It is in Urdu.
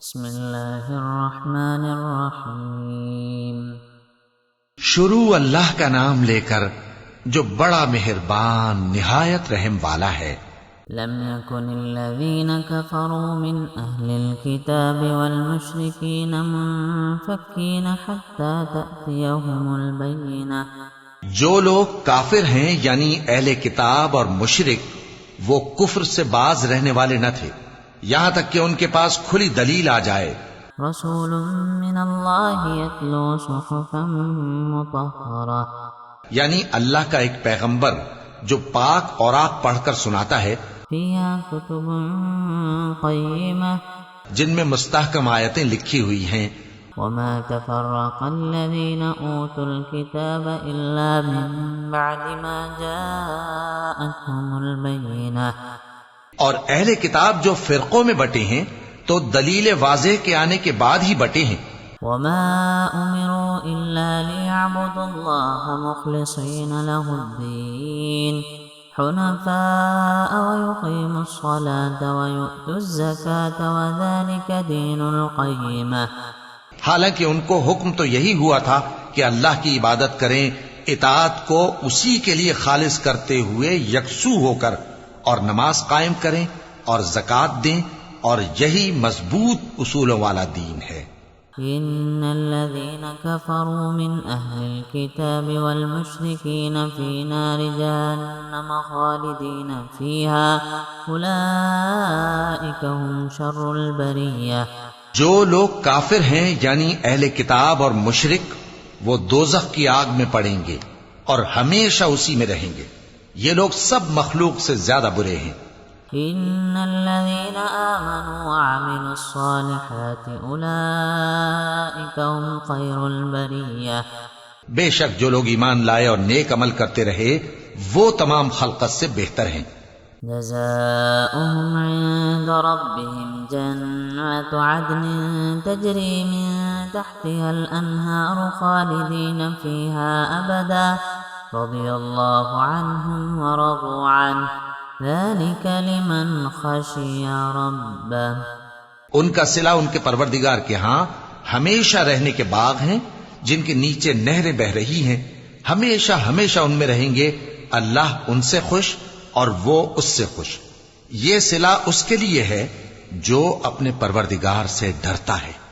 بسم اللہ الرحمن الرحیم۔ شروع اللہ کا نام لے کر جو بڑا مہربان نہایت رحم والا ہے۔ لم يكن الذين كفروا من أهل الكتاب والمشركين منفكين حتى تأتيهم البينة۔ جو لوگ کافر ہیں یعنی اہل کتاب اور مشرک وہ کفر سے باز رہنے والے نہ تھے یہاں تک کہ ان کے پاس کھلی دلیل آ جائے۔ رسول من اللہ یتلو صحفا مطہرہ، یعنی اللہ کا ایک پیغمبر جو پاک اوراق پڑھ کر سناتا ہے، فیہا کتب قیمہ، جن میں مستحکم آیتیں لکھی ہوئی ہیں۔ وما تفرق الذين أوتوا الكتاب إلا من بعد ما جاءتهم البينة۔ اور اہل کتاب جو فرقوں میں بٹے ہیں تو دلیل واضح کے آنے کے بعد ہی بٹے ہیں۔ وما أمروا إلا ليعبدوا الله مخلصين له الدين حنفاء ويقيموا الصلاة ويؤتوا الزكاة وذلك دين القيمة۔ حالانکہ ان کو حکم تو یہی ہوا تھا کہ اللہ کی عبادت کریں، اطاعت کو اسی کے لیے خالص کرتے ہوئے یکسو ہو کر، اور نماز قائم کریں اور زکوٰۃ دیں، اور یہی مضبوط اصولوں والا دین ہے۔ ان الذين كفروا من اهل الكتاب والمشركين في نار جهنم خالدين فيها اولئك هم شر البرية۔ جو لوگ کافر ہیں یعنی اہل کتاب اور مشرک وہ دوزخ کی آگ میں پڑیں گے اور ہمیشہ اسی میں رہیں گے، یہ لوگ سب مخلوق سے زیادہ برے ہیں۔ ان الذين آمنوا وعملوا الصالحات اولئك هم خير البرية۔ بے شک جو لوگ ایمان لائے اور نیک عمل کرتے رہے وہ تمام خلقت سے بہتر ہیں۔ جزاؤهم عند ربهم جنات عدن تجري من تحتها الأنهار خالدين فيها أبدا رضي الله عنهم ورضوا عنه ذلك لمن خشي ربه۔ ان کا صلہ ان کے پروردگار کے ہاں ہمیشہ رہنے کے باغ ہیں جن کے نیچے نہریں بہ رہی ہیں، ہمیشہ ہمیشہ ان میں رہیں گے، اللہ ان سے خوش اور وہ اس سے خوش۔ یہ صلہ اس کے لیے ہے جو اپنے پروردگار سے ڈرتا ہے۔